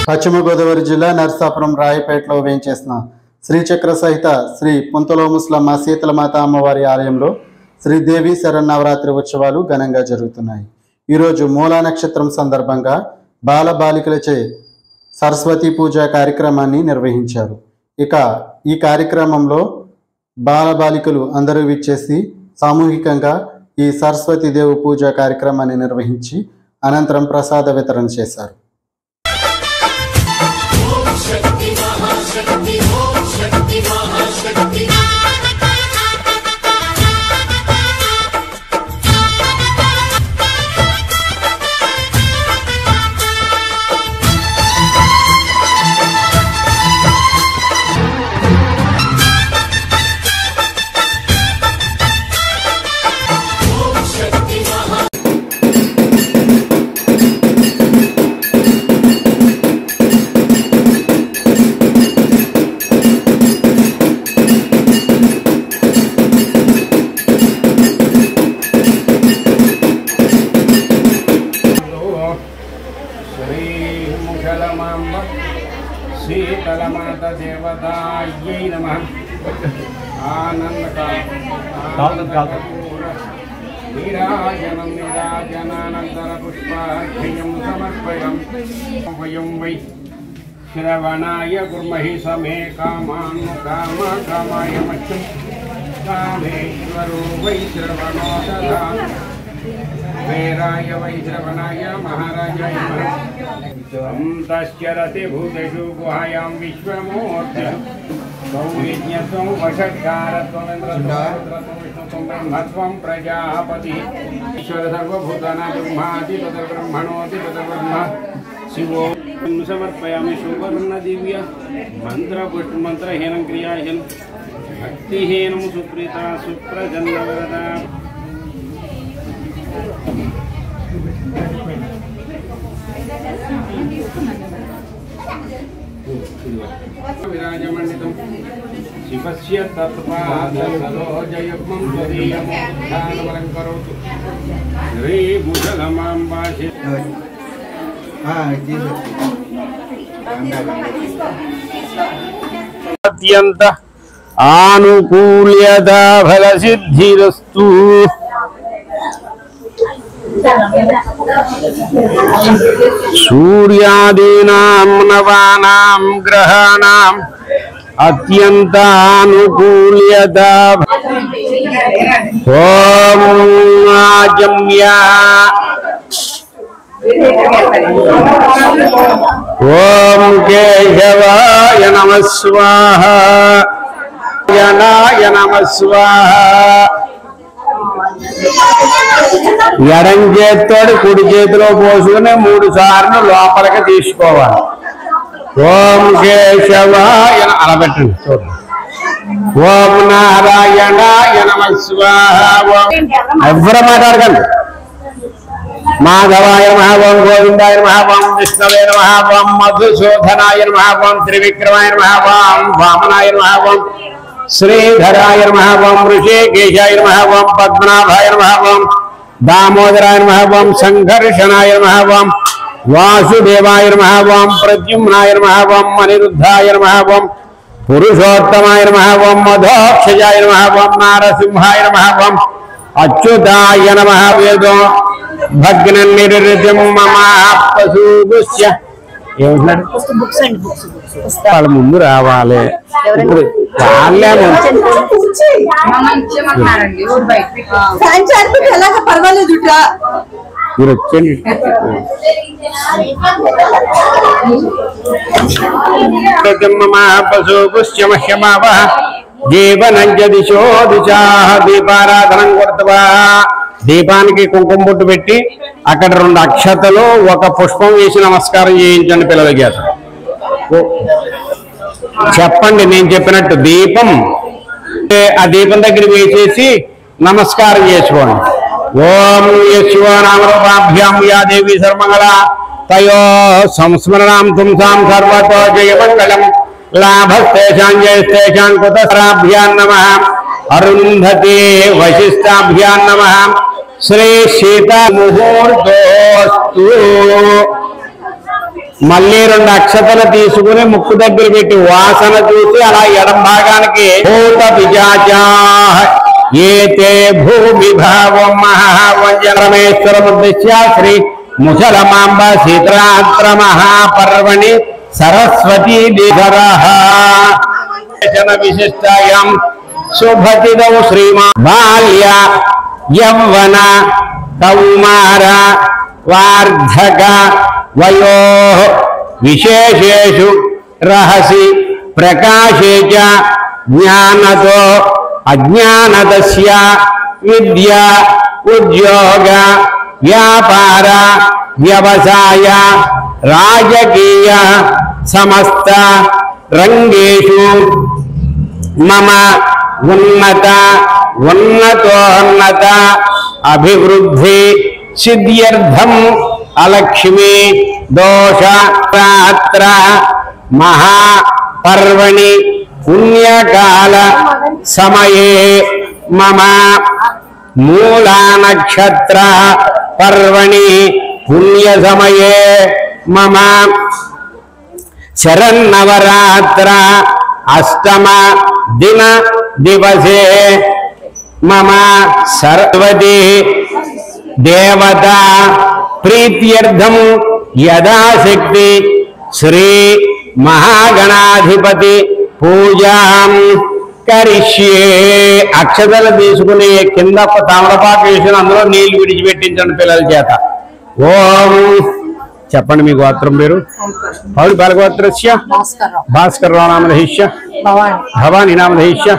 పశ్చిమ గోదావరి జిల్లా నర్సాపురం రాయపేటలో వేంచేసిన శ్రీచక్ర సహిత శ్రీ పుంతలో ముస్లమ్మ శీతలమాత అమ్మవారి ఆలయంలో శ్రీదేవి శరన్నవరాత్రి ఉత్సవాలు ఘనంగా జరుగుతున్నాయి. ఈరోజు మూలా నక్షత్రం సందర్భంగా బాలబాలికలచే సరస్వతి పూజ కార్యక్రమాన్ని నిర్వహించారు. ఇక ఈ కార్యక్రమంలో బాలబాలికలు అందరూ విచ్చేసి సామూహికంగా ఈ సరస్వతి దేవి పూజ కార్యక్రమాన్ని నిర్వహించి అనంతరం ప్రసాద వితరణ చేశారు. शीतलमात देवतायै नमः। नीराजनं नीराजनानन्तरपुष्पार्घ्यं समर्पयम्। वयं वै श्रवणाय कुर्महि समे कामान् कामाय मह्यं कामेश्वरो वै श्रवणो ददातु। वेराय वै श्रवणाय महाराजाय तस्चरति भूतेषु गुहायां विश्वमूर्तिः सौविज्ञत्वं वषट्कारत्वं ब्रह्मत्वं प्रजापतिः ईश्वर सर्वभूतानां ब्रह्मादिपतर्ब्रह्मणोऽधिपतर्ब्रह्म शिवो समर्पयामि सुवर्णदिव्य मन्त्रपुष्पमन्त्रहीनं क्रियाहीनं भक्तिहीनं सुप्रीता सुप्रजन्मवरदा विराजमण्डितं शिवस्य तत्पादसरोजयुग्मं त्वदीयमोत्थानवरं करोतु श्रीभुजगमाम्बा अत्यन्त आनुकूल्यता फलसिद्धिरस्तु। सूर्यादीनां नवानां ग्रहाणाम् अत्यन्तानुकूल्यता। ॐ आजम्या ॐ केशवाय नमः स्वाहा जनाय नमः स्वाहा। ఎడం చేత్తోడు కుడి చేతిలో పోసుకుని 3 సార్లు లోపలికి తీసుకోవాలి. ఓం కేశవాయ అనబెట్టండి. ఓం నారాయణాయ నమః స్వాహ. ఎవరు మాట్లాడకండి. మాధవాయ నమః, ఓం గోవిందాయ నమః, ఓం విష్ణవే నమః, ఓం మధుసూదనాయ నమః, ఓం త్రివిక్రమాయ నమః, ఓం వామనాయ నమః, ఓం श्रीधराय नमः, ओं ऋषिकेशाय नमः, ओं पद्मनाभाय नमः, ओं दामोदराय नमः, ओं संघर्षणाय नमः, ओं वासुदेवाय नमः, ओं प्रद्युम्नाय नमः, ओं अनिरुद्धाय नमः, ओं पुरुषोत्तमाय नमः, ओं मधोक्षजाय नमः, ओं नारसिंहाय नमः, ओं अच्युताय नमः। वेदो भग्ननिर्वृतिं मम पशुगुस्य వాళ్ళ ముందు రావాలి. ఇప్పుడు మీరు వచ్చండి. జీవనంజ దిశో దిశా దీపారాధనం కొడుతువా. దీపానికి కుంకుమ బొట్టు పెట్టి అక్కడ 2 అక్షతలు 1 పుష్పం వేసి నమస్కారం చేయించండి పిల్లలకి. చెప్పండి నేను చెప్పినట్టు దీపం ఆ దీపం దగ్గర వేసేసి నమస్కారం చేసుకోండి. ఓం యశో నామరూపాభ్యాం యా దేవి సర్వమంగళ తయో సంస్మరణాం తుంసాం సర్వతో జయమంగళం లాభస్తేషాం జయస్తేషాం కుతసరాభ్యాం నమః अरुंधति वशिष्ठाभ्यां नमः। श्री सीता मुहूर्तोस्तु। మళ్ళీ 2 అక్షతలు తీసుకుని ముక్కు దగ్గర పెట్టి వాసన చూసి అలా ఎడం భాగానికి భూత పిజాచా ఏతే భూమి భావం మహావంజరమేశ్వరముద్దిశ్య శ్రీ ముసలమాంబ సీతాత్ర మహాపర్వణి సరస్వతీ దిగరః విశిష్టాయాం శుభతిదౌ శ్రీమా బాల్య యవ్వన కౌమార వార్ధక వయో విశేషేషు రహసి ప్రకాశే చ జ్ఞానతో అజ్ఞానదస్య విద్య ఉద్యోగ వ్యాపార వ్యవసాయ రాజకీయ సమస్త రంగేషు మమ ఉన్నతోన్నత అభివృద్ధి సిద్ధ్యర్థం అలక్ష్మి దోష రాత్ర మహాపర్వణి పుణ్యకాల సమయే మమ మూలా నక్షత్ర పర్వణి పుణ్య సమయే మమ శరన్నవరాత్ర అష్టమ దిన దివసే మమ సర్వది దేవత ప్రీత్యర్థం యథాశక్తి శ్రీ మహాగణాధిపతి పూజాం కరిష్యే. అక్షతలు తీసుకుని కింద తామరపాకు వేసిన అందులో నీళ్లు విడిచిపెట్టించండి పిల్లల చేత. ఓం చెప్పండి మీ గోత్రం పేరు. పౌడి బాలగోత్రస్య భాస్కర్రావు నామధేష్య భవాని నామధేష్య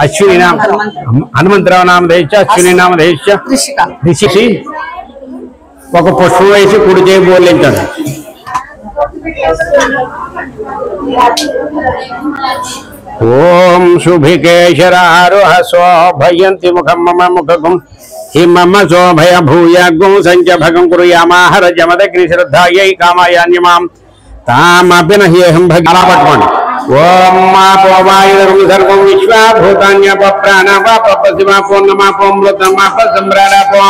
అశ్విని నామ హనుమంతరావు నామధేష్య అశ్విని నామధేష్య రిషి. ఒక పుష్పం వేసి కుడి చేయి బోర్లించండి. ఓం శుభికేశరారోహ శోభయంతి ముఖం మమ ముఖం హిమమ శోభయ భూయాగం సంచభగం కురుయామాహర జమదగ్ని శ్రద్ధాయై కామాయాన్యమాం తామపి నహ్యేహం భగ పట్టుకోండి. ఓం మాపో వాయుధర్మ సర్వం విశ్వాభూతాన్యప్రాణపశివాపో నమాపో మృతమాప సంభ్రాడాపో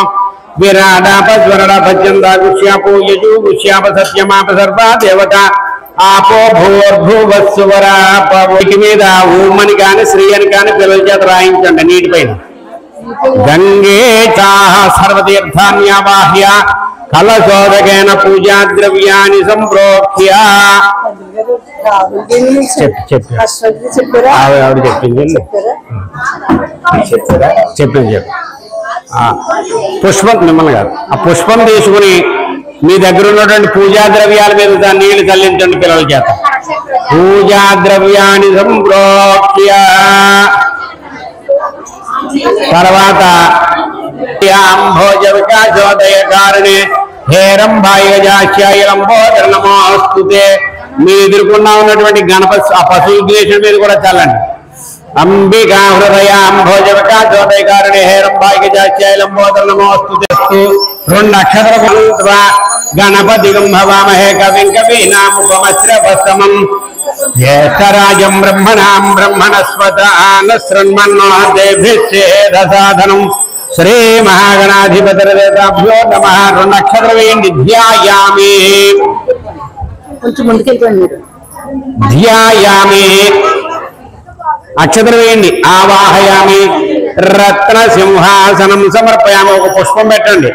విరాడాప స్వరడాప చందాగుష్యాపో యజుగుష్యాప సత్యమాప సర్వా దేవత ఆపో భూర్భువస్సువరాపి మీద ఊమని కాని శ్రీ అని కాని పిల్లల చేత రాయించండి నీటి పైన. గంగే చాహ సర్వతీర్థాన్యావాహ్య కలశోదకేన పూజా ద్రవ్యాన్ని సంప్రోక్ష్య. ఆవిడ చెప్పింది చెప్పింది. పుష్పం మిమ్మల్ని కాదు, ఆ పుష్పం తీసుకుని మీ దగ్గర ఉన్నటువంటి పూజా ద్రవ్యాల మీద నీళ్లు చల్లించండి పిల్లల చేత. పూజా ద్రవ్యాన్ని సంప్రోక్ష్య. తర్వాత అంభోజవికాశోదయ కారణే హేరంభాయజాశ్యాయలంబోదర నమోస్తుతే. మీ ఎదుర్కొన్నా ఉన్నటువంటి గణపతి ఆ పశువు దేశం మీద కూడా చల్లండి. అంబికా హృదయ అంభోజవికాశోదయ కారణే హేరంభాయజాశ్యాయలంబోదర నమోస్తుతే. 2 అక్షర గణపతి భవామహే కవిం కవీనాముపమశ్రవస్తమం జ్యేష్ఠరాజం బ్రహ్మణాం బ్రహ్మణస్పత ఆనశృణ్మన్నోదేభిశ్చేదసాధనం శ్రీ మహాగణాధిపతిభ్యో నమః. 2 అక్షరం వేయండి. ధ్యాయామి కొంచెం ముందుకెళ్ళిపోండి మీరు. ధ్యాయామి అక్షరం వేయండి. ఆవాహయామి రత్న సింహాసనం సమర్పయామి. ఒక పుష్పం పెట్టండి.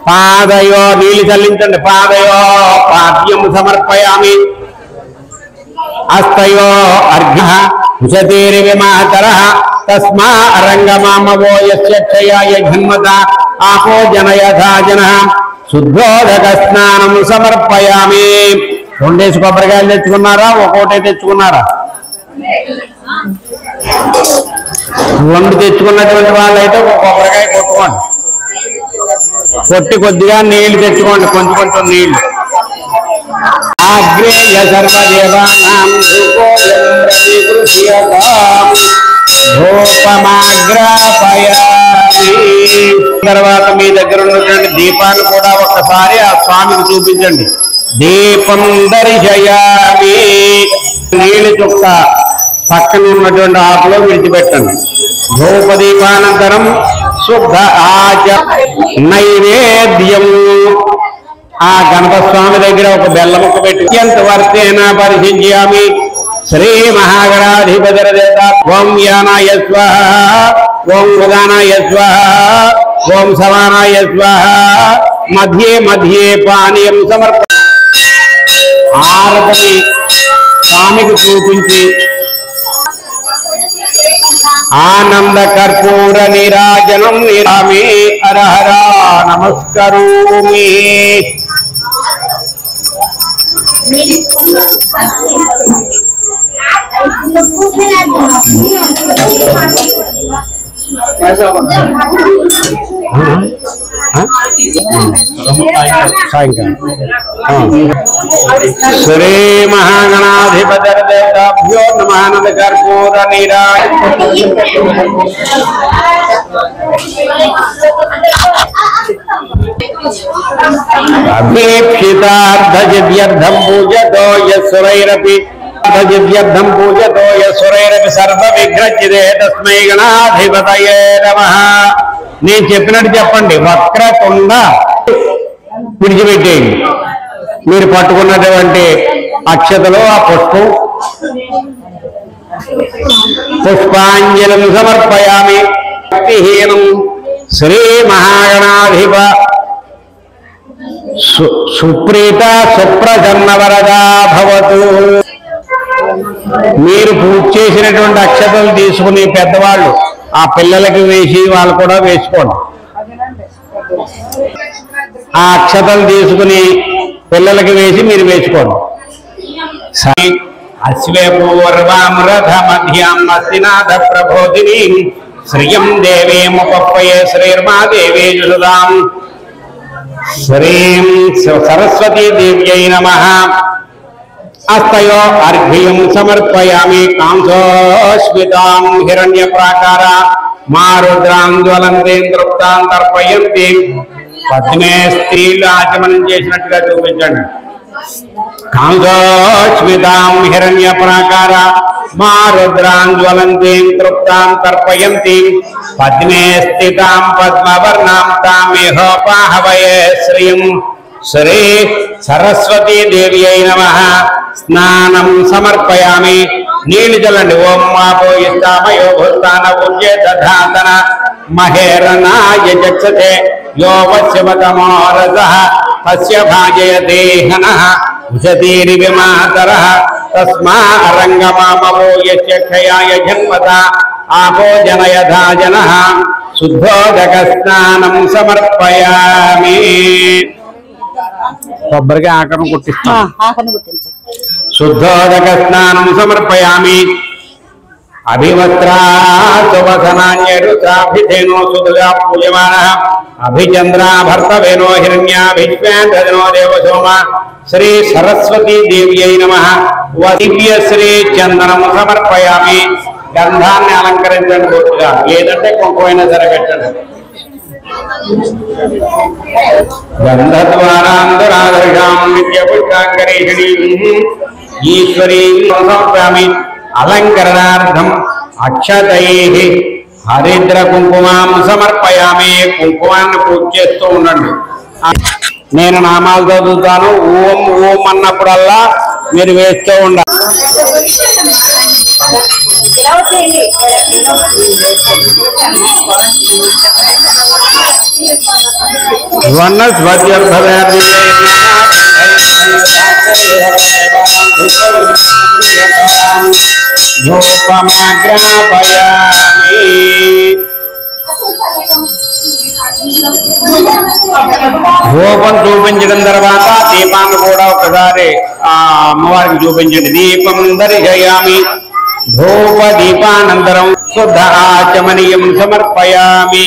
పాదయో నీళ్ళు చల్లించండి. పాదయో పాద్యం సమర్పయామి. అస్తయో అర్ఘ్య ఉషతీరి విమాతర తస్మా రంగమామవో యక్షయాయ ఘన్మత ఆపో జనయథా జన శుద్ధోదక స్నానం సమర్పయామి. 2 కొబ్బరికాయలు తెచ్చుకున్నారా? ఒక్కోటే తెచ్చుకున్నారా? 2 తెచ్చుకున్నటువంటి వాళ్ళైతే ఒక కొబ్బరికాయ కొట్టుకోండి. కొట్టి కొద్దిగా నీళ్లు తెచ్చుకోండి. కొంచెం నీళ్లు. ఆగ్రేయ సర్వదేవానాం తర్వాత మీ దగ్గర ఉన్నటువంటి దీపాన్ని కూడా ఒక్కసారి ఆ స్వామికి చూపించండి. దీపం దర్శయామి. నీళ్ళు చుక్క పక్కన ఉన్నటువంటి ఆకులో విడిచిపెట్టండి. ధూపదీపానంతరం శుద్ధ ఆచ నైవేద్యం ఆ గణపతి స్వామి దగ్గర ఒక బెల్ల ముక్క పెట్టి ఎంత వర్తేన పరిశించామి శ్రీ మహాగణాధిపతిరదేత ఓం యానాయ స్వాహ ఓం ఉదానాయ స్వాహ ఓం సమానాయ స్వాహ మధ్యే మధ్యే పానీయం సమర్ప ఆరతిని స్వామికి చూపించి ఆనంద కర్పూర నీరాజనం నిరామే హరహర నమస్కరోమి. శ్రీ మహాగణాధిపతిర్దేవతాభ్యో నమః. ఆనంద కర్పూర నీరాజ అభీప్సితార్థజిద్యర్థం పూజతో యస్సురైరపి ర్థం పూజతో యస్సురైరపి సర్వ విఘ్నచిదే తస్మై గణాధిపతయే నమః. నేను చెప్పినట్టు చెప్పండి. వక్రతుండ విడిచిపెట్టేయండి. మీరు పట్టుకున్నటువంటి అక్షతలో ఆ పుష్పం పుష్పాంజలిం సమర్పయామి. భక్తిహీనం శ్రీ మహాగణాధిప సుప్రీత సుప్రసన్నవరదా భవతు. మీరు పూజ చేసినటువంటి అక్షతలు తీసుకుని పెద్దవాళ్ళు ఆ పిల్లలకి వేసి వాళ్ళు కూడా వేసుకోండి. ఆ అక్షతలు తీసుకుని పిల్లలకి వేసి మీరు వేసుకోండి. అశ్వే పూర్వామృత మధ్యాం అస్తినాథ ప్రబోధిని శ్రియం దేవీముపప్పయే శ్రీర్మా దేవీ జుషుదాం. శ్రీం సరస్వతీ దేవ్యై నమః. అస్తయో అర్ఘ్యం సమర్పయామి. కాంసోస్మితాం హిరణ్య ప్రాకార మారుద్రాం జ్వలంతేం తృప్తాం తర్పయంతి. పద్మే స్త్రీలు ఆచమనం చేసినట్టుగా చూపించండి. కాంసోస్మితాం హిరణ్య ప్రాకార మారుద్రాం జ్వలంతేం తృప్తాం తర్పయంతి. పద్మే స్థితాం పద్మవర్ణాం తామిహోపాహవయే శ్రీం శ్రీ సరస్వతీ దేవ్యై నమః. స్నానం సమర్పయామి. నీళ్లు చల్లండి. ఓం మాపో ఇస్తామయో భూస్తాన పూజ్య దధాతన మహేరనాయ జక్షతే యో వశ్యవతమో రసః తస్య భాజయతే హనః ఉషతీరి విమాతరః తస్మా రంగమామవో యస్య క్షయాయ జన్మత ఆపో జనయథా జనః. శుద్ధోదక స్నానం సమర్పయామి. కొబ్బరిగా ఆకరణ కొట్టిస్తాం. శుద్ధోదక స్నానం సమర్పయామి. అభివస్త్రాసువసనాన్యరుచాభిధేనో సుదుగా పూజమానః అభిచంద్రా భర్తవేనో హిరణ్యాభిష్వేంద్రదినో దేవసోమ. శ్రీ సరస్వతీ దేవ్యై నమః. దివ్య శ్రీ చందనం సమర్పయామి. గంధాన్ని అలంకరించండి. పూర్తిగా ఏదంటే కుంకుమైనా సరే పెట్టండి. గంధద్వారాంతరాదర్శాం నిత్యపుష్టాంకరీషణీం ఈశ్వరీం సమర్పయామి. అలంకరణార్థం అక్షతైః హరిద్ర కుంకుమాం సమర్పయామి. కుంకుమాన్ని పూజ చేస్తూ ఉండండి. నేను నామాలు చదువుతాను. ఓం ఓం అన్నప్పుడల్లా మీరు వేస్తూ ఉండాలి. ధూపం చూపించడం తర్వాత దీపాన్ని కూడా ఒకసారి ఆ అమ్మవారికి చూపించండి. దీపం దర్శయామి. ధూప దీపానంతరం శుద్ధ ఆచమనీయం సమర్పయామి.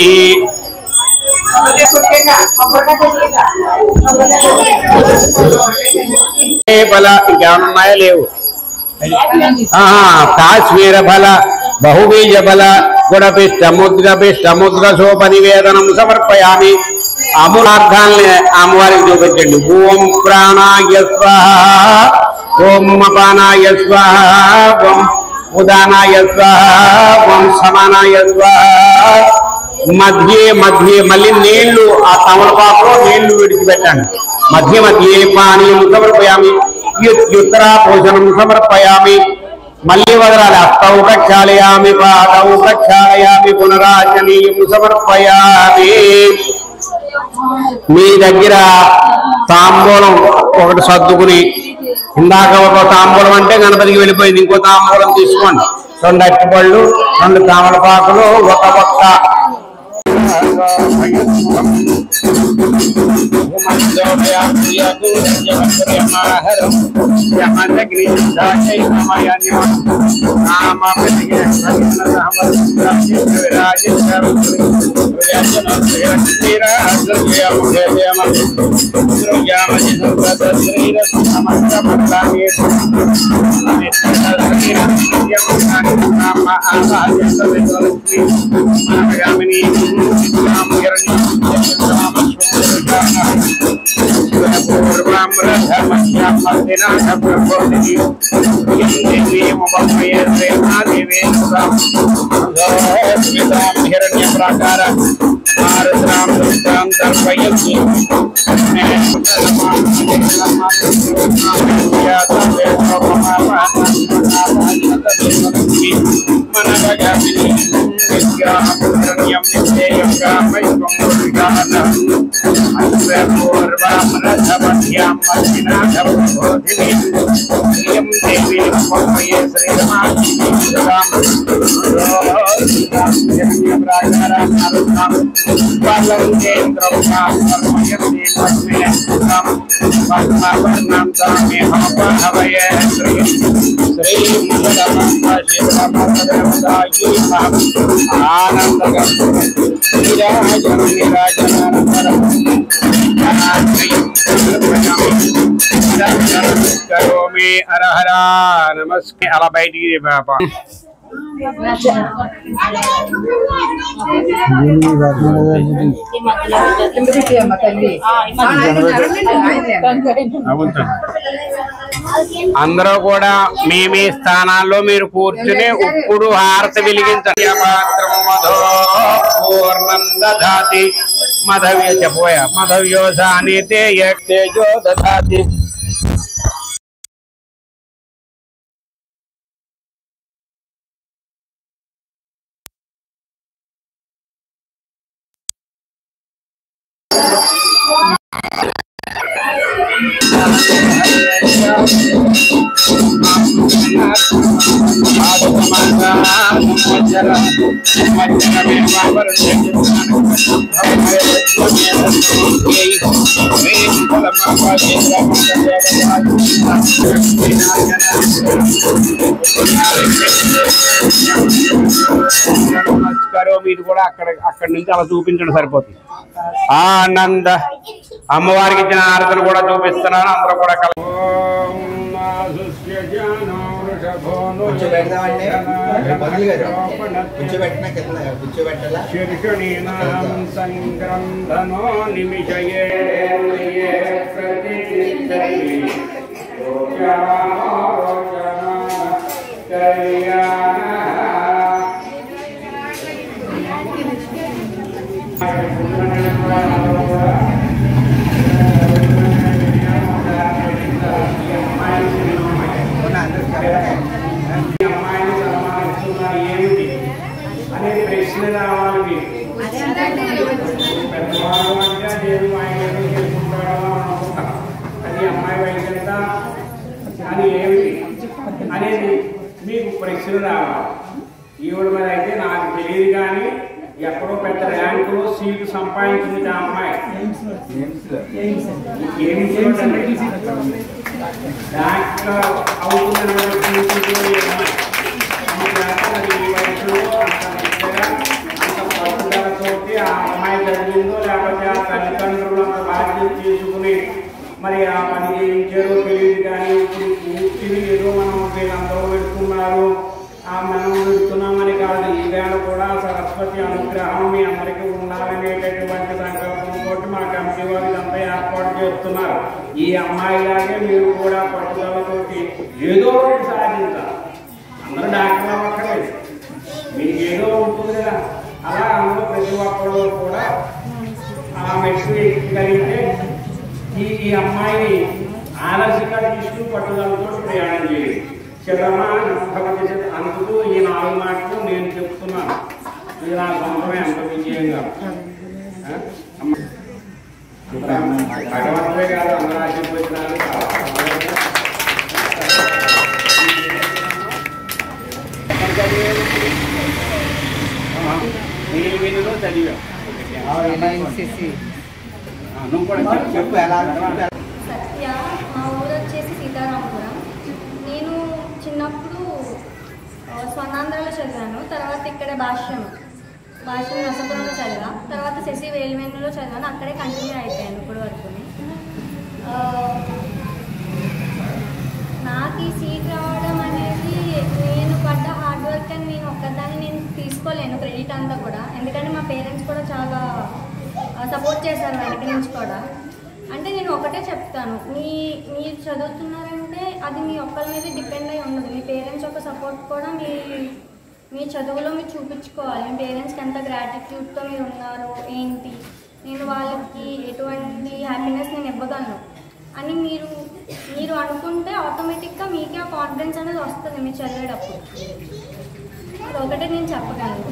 ఫల ఇంకేమన్నాయా? లేవు. కాశ్మీర ఫల బహుబీజ ఫల గుడపిష్ట ముద్గ సోప నివేదనం సమర్పయామి. అమూలార్థాలని అమ్మవారికి చూపించండి. ఓం ప్రాణాయ స్వాహ, ఓం అపానాయ స్వాహ, ఓం ఉదానాయ స్వాహ, ఓం సమానాయ స్వాహ. మధ్య మళ్ళీ నీళ్లు ఆ తమలపాకులో నీళ్లు విడిచిపెట్టండి. మధ్య మధ్యే పానీయం సమర్పయామి యుత్తరా భోజనం సమర్పయామి మళ్ళీ వదలాలి హస్తౌ ప్రక్షాళయామి పాదౌ ప్రక్షాళయామి పునరాచనీయం సమర్పయామి మీ దగ్గర తాంబూలం ఒకటి సర్దుకుని ఇందాక ఒక తాంబూలం అంటే గణపతికి వెళ్ళిపోయింది ఇంకో తాంబూలం తీసుకోండి 2 అరటిపళ్ళు 2 తామలపాకులు ఒక పక్క నమస్తే అలా బయటికి అందరూ కూడా మీ స్థానాల్లో మీరు కూర్చుని ఇప్పుడు హారతి వెలిగించండి పూర్ణందాతి మధవ్య చెప్పోయా మధవ్యోసాని తేజో దధాతి మీరు కూడా అక్కడి నుంచి అలా చూపించడం సరిపోతుంది. ఆనంద అమ్మవారికి ఇచ్చిన హారతులు కూడా చూపిస్తున్నాను. అందరూ కూడా అనేది ప్రశ్న రావాలి. అది అమ్మాయి వయసు ఎంత, అది ఏమిటి అనేది మీకు ప్రశ్న రావాలి. ఈవిడ మీద అయితే నాకు తెలియదు కానీ ఎక్కడో పెద్ద ర్యాంకులో సీటు సంపాదించింది ఆ అమ్మాయి. డాక్టర్ అవుతుందని ఆ అమ్మాయి చదివిందో లేకపోతే ఆ తల్లిదండ్రులు అంత బాధ్యత తీసుకుని మరి ఆ పని చేయించారో తెలియదు. కానీ ఇప్పుడు పూర్తిని ఏదో మనం వీళ్ళందరూ పెడుతున్నారు, మనం పెడుతున్నామని కాదు. ఈవేళ కూడా సరస్వతి అనుగ్రహం మీ అందరికీ ఉండాలనేటటువంటి సంకల్పంతో మా కమిటీ వారు ఇదంతా ఏర్పాటు చేస్తున్నారు. ఈ అమ్మాయిలాగే మీరు కూడా పట్టుదలతోటి ఏదో ఒకటి సాధించాలి. అందరూ డాక్టర్ అవ్వక్కర్లేదు, మీకు ఏదో ఉంటుంది కదా. అలా అందులో ప్రతి ఒక్కరు కూడా ఆ మెట్టు ఎక్కగలిగితే ఈ అమ్మాయిని ఆలస్యంగా తీసుకుని పట్టుదలతో ప్రయాణం చేయాలి. శ్రమ భగవతి అందుకు ఈ 4 మాటలు నేను చెప్తున్నాను. ఇది నా సొంతమే అంత విజయంగా భగవంతుడే కాదు అందరూ ఆశీర్వచనాలు వీళ్ళలో చదివా. నువ్వు కూడా చెప్పు ఎలా. సత్య, మా ఊరు వచ్చేసి సీతారామపురం. నేను చిన్నప్పుడు స్వర్ణాంధ్రలో చదివాను. తర్వాత ఇక్కడే భాష్యం నరసాపురంలో చదివా. తర్వాత శశి వేలివేణులో చదివాను. అక్కడే కంటిన్యూ అయిపోయాను ఇప్పటి వరకు. నాకు ఈ సీట్ రావడం అనేది నేను పడ్డ హార్డ్ వర్క్ అని నేను ఒక్కదాన్ని నేను తీసుకోలేను క్రెడిట్ అంతా కూడా. ఎందుకంటే మా పేరెంట్స్ కూడా చాలా సపోర్ట్ చేశారు వెనక నుంచి కూడా. అంటే నేను ఒకటే చెప్తాను, మీరు చదువుతున్నారంటే అది మీ ఒక్కరి మీద డిపెండ్ అయి ఉండదు. మీ పేరెంట్స్ యొక్క సపోర్ట్ కూడా మీ చదువులో మీరు చూపించుకోవాలి. మీ పేరెంట్స్కి ఎంత గ్రాటిట్యూడ్తో మీరు ఉన్నారు ఏంటి, నేను వాళ్ళకి ఎటువంటి హ్యాపీనెస్ నేను ఇవ్వగలను అని మీరు అనుకుంటే ఆటోమేటిక్గా మీకే ఆ కాన్ఫిడెన్స్ అనేది వస్తుంది మీరు చదివేటప్పుడు. అది ఒకటే నేను చెప్పగలను.